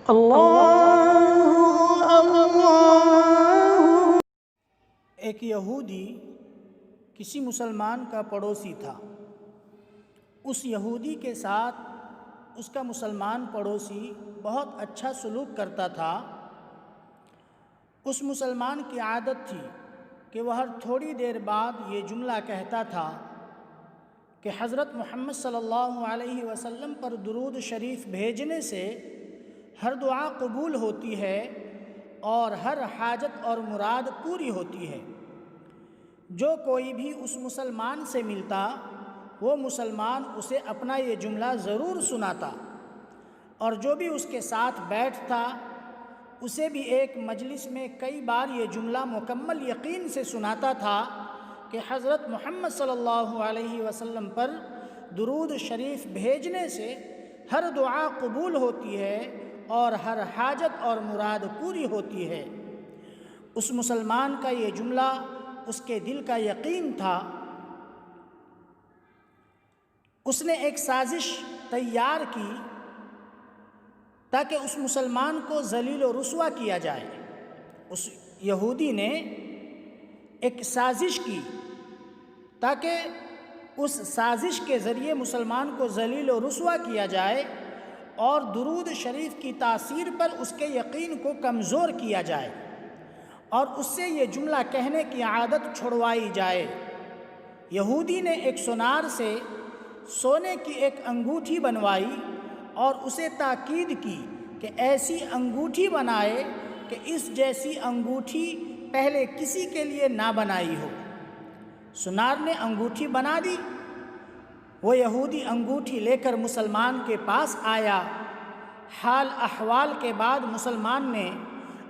اللہ اللہ۔ ایک یہودی کسی مسلمان کا پڑوسی تھا۔ اس یہودی کے ساتھ اس کا مسلمان پڑوسی بہت اچھا سلوک کرتا تھا۔ اس مسلمان کی عادت تھی کہ وہ ہر تھوڑی دیر بعد یہ جملہ کہتا تھا کہ حضرت محمد صلی اللہ علیہ وسلم پر درود شریف بھیجنے سے ہر دعا قبول ہوتی ہے اور ہر حاجت اور مراد پوری ہوتی ہے۔ جو کوئی بھی اس مسلمان سے ملتا وہ مسلمان اسے اپنا یہ جملہ ضرور سناتا، اور جو بھی اس کے ساتھ بیٹھتا اسے بھی ایک مجلس میں کئی بار یہ جملہ مکمل یقین سے سناتا تھا کہ حضرت محمد صلی اللہ علیہ وسلم پر درود شریف بھیجنے سے ہر دعا قبول ہوتی ہے اور ہر حاجت اور مراد پوری ہوتی ہے۔ اس مسلمان کا یہ جملہ اس کے دل کا یقین تھا۔ اس نے ایک سازش تیار کی تاکہ اس مسلمان کو ذلیل و رسوا کیا جائے۔ اس یہودی نے ایک سازش کی تاکہ اس سازش کے ذریعے مسلمان کو ذلیل و رسوا کیا جائے اور درود شریف کی تاثیر پر اس کے یقین کو کمزور کیا جائے اور اس سے یہ جملہ کہنے کی عادت چھڑوائی جائے۔ یہودی نے ایک سونار سے سونے کی ایک انگوٹھی بنوائی اور اسے تاکید کی کہ ایسی انگوٹھی بنائے کہ اس جیسی انگوٹھی پہلے کسی کے لیے نہ بنائی ہو۔ سونار نے انگوٹھی بنا دی۔ وہ یہودی انگوٹھی لے کر مسلمان کے پاس آیا۔ حال احوال کے بعد مسلمان نے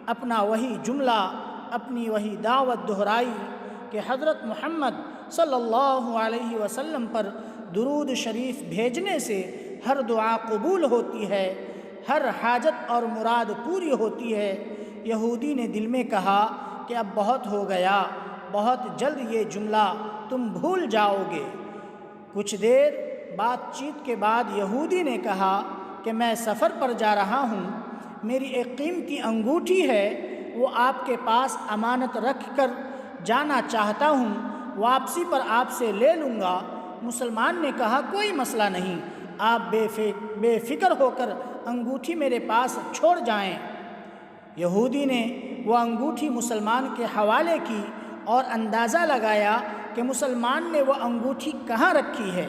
اپنا وہی جملہ، اپنی وہی دعوت دہرائی کہ حضرت محمد صلی اللہ علیہ وسلم پر درود شریف بھیجنے سے ہر دعا قبول ہوتی ہے، ہر حاجت اور مراد پوری ہوتی ہے۔ یہودی نے دل میں کہا کہ اب بہت ہو گیا، بہت جلد یہ جملہ تم بھول جاؤ گے۔ کچھ دیر بات چیت کے بعد یہودی نے کہا کہ میں سفر پر جا رہا ہوں، میری ایک قیمتی انگوٹھی ہے، وہ آپ کے پاس امانت رکھ کر جانا چاہتا ہوں، واپسی پر آپ سے لے لوں گا۔ مسلمان نے کہا کوئی مسئلہ نہیں، آپ بے فکر ہو کر انگوٹھی میرے پاس چھوڑ جائیں۔ یہودی نے وہ انگوٹھی مسلمان کے حوالے کی اور اندازہ لگایا کہ مسلمان نے وہ انگوٹھی کہاں رکھی ہے۔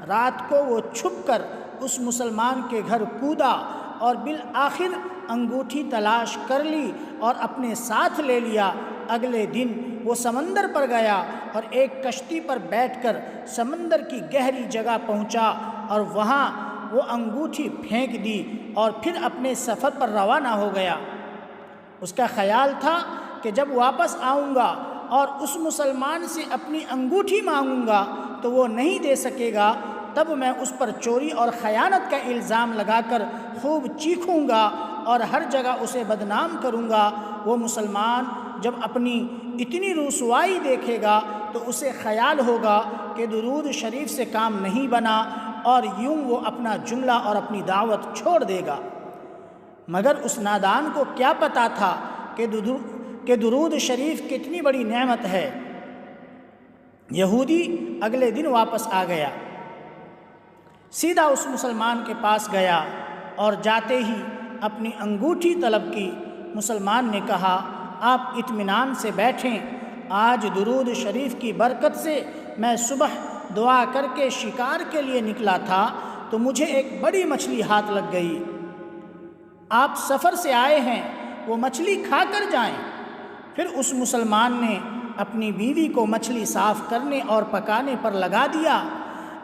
رات کو وہ چھپ کر اس مسلمان کے گھر کودا اور بالآخر انگوٹھی تلاش کر لی اور اپنے ساتھ لے لیا۔ اگلے دن وہ سمندر پر گیا اور ایک کشتی پر بیٹھ کر سمندر کی گہری جگہ پہنچا اور وہاں وہ انگوٹھی پھینک دی اور پھر اپنے سفر پر روانہ ہو گیا۔ اس کا خیال تھا کہ جب واپس آؤں گا اور اس مسلمان سے اپنی انگوٹھی مانگوں گا تو وہ نہیں دے سکے گا، تب میں اس پر چوری اور خیانت کا الزام لگا کر خوب چیخوں گا اور ہر جگہ اسے بدنام کروں گا۔ وہ مسلمان جب اپنی اتنی رسوائی دیکھے گا تو اسے خیال ہوگا کہ درود شریف سے کام نہیں بنا اور یوں وہ اپنا جملہ اور اپنی دعوت چھوڑ دے گا۔ مگر اس نادان کو کیا پتا تھا کہ درود شریف کتنی بڑی نعمت ہے۔ یہودی اگلے دن واپس آ گیا، سیدھا اس مسلمان کے پاس گیا اور جاتے ہی اپنی انگوٹھی طلب کی۔ مسلمان نے کہا آپ اطمینان سے بیٹھیں، آج درود شریف کی برکت سے میں صبح دعا کر کے شکار کے لیے نکلا تھا تو مجھے ایک بڑی مچھلی ہاتھ لگ گئی۔ آپ سفر سے آئے ہیں، وہ مچھلی کھا کر جائیں۔ پھر اس مسلمان نے اپنی بیوی کو مچھلی صاف کرنے اور پکانے پر لگا دیا۔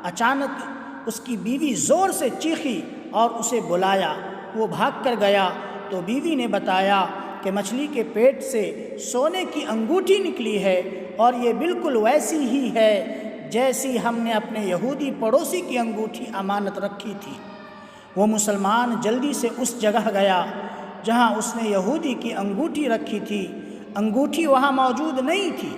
اچانک اس کی بیوی زور سے چیخی اور اسے بلایا۔ وہ بھاگ کر گیا تو بیوی نے بتایا کہ مچھلی کے پیٹ سے سونے کی انگوٹھی نکلی ہے اور یہ بالکل ویسی ہی ہے جیسی ہم نے اپنے یہودی پڑوسی کی انگوٹھی امانت رکھی تھی۔ وہ مسلمان جلدی سے اس جگہ گیا جہاں اس نے یہودی کی انگوٹھی رکھی تھی۔ انگوٹھی وہاں موجود نہیں تھی۔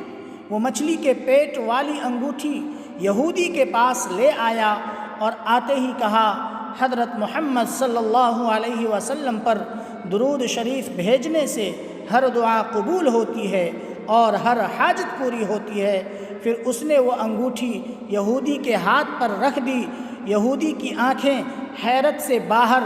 وہ مچھلی کے پیٹ والی انگوٹھی یہودی کے پاس لے آیا اور آتے ہی کہا حضرت محمد صلی اللہ علیہ وسلم پر درود شریف بھیجنے سے ہر دعا قبول ہوتی ہے اور ہر حاجت پوری ہوتی ہے۔ پھر اس نے وہ انگوٹھی یہودی کے ہاتھ پر رکھ دی۔ یہودی کی آنکھیں حیرت سے باہر،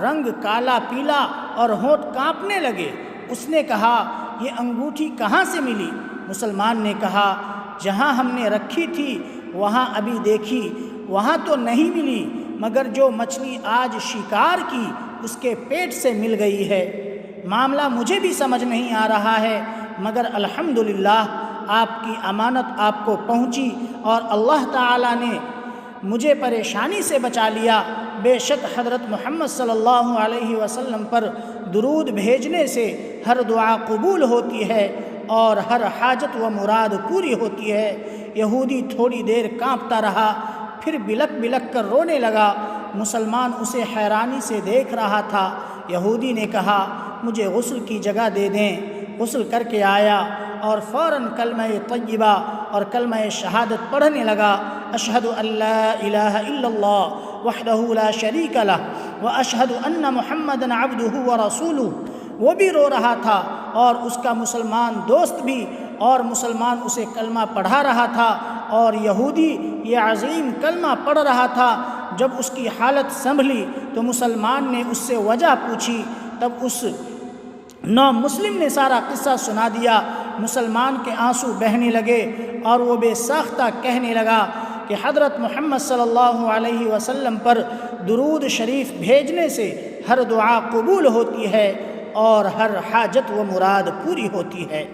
رنگ کالا پیلا اور ہونٹ کانپنے لگے۔ اس نے کہا، یہ انگوٹھی کہاں سے ملی؟ مسلمان نے کہا، جہاں ہم نے رکھی تھی وہاں ابھی دیکھی، وہاں تو نہیں ملی، مگر جو مچھلی آج شکار کی اس کے پیٹ سے مل گئی ہے۔ معاملہ مجھے بھی سمجھ نہیں آ رہا ہے، مگر الحمدللہ آپ کی امانت آپ کو پہنچی اور اللہ تعالیٰ نے مجھے پریشانی سے بچا لیا۔ بے شک حضرت محمد صلی اللہ علیہ وسلم پر درود بھیجنے سے ہر دعا قبول ہوتی ہے اور ہر حاجت و مراد پوری ہوتی ہے۔ یہودی تھوڑی دیر کانپتا رہا، پھر بلک بلک کر رونے لگا۔ مسلمان اسے حیرانی سے دیکھ رہا تھا۔ یہودی نے کہا، مجھے غسل کی جگہ دے دیں۔ غسل کر کے آیا اور فوراً کلمہ طیبہ اور کلمہ شہادت پڑھنے لگا۔ اشہد ان لا الہ الا اللہ وحدہ لا شریک لہ واشہد ان محمدا عبدہ ورسولہ۔ وہ بھی رو رہا تھا اور اس کا مسلمان دوست بھی، اور مسلمان اسے کلمہ پڑھا رہا تھا اور یہودی یہ عظیم کلمہ پڑھ رہا تھا۔ جب اس کی حالت سنبھلی تو مسلمان نے اس سے وجہ پوچھی، تب اس نو مسلم نے سارا قصہ سنا دیا۔ مسلمان کے آنسو بہنے لگے اور وہ بے ساختہ کہنے لگا کہ حضرت محمد صلی اللہ علیہ وسلم پر درود شریف بھیجنے سے ہر دعا قبول ہوتی ہے اور ہر حاجت و مراد پوری ہوتی ہے۔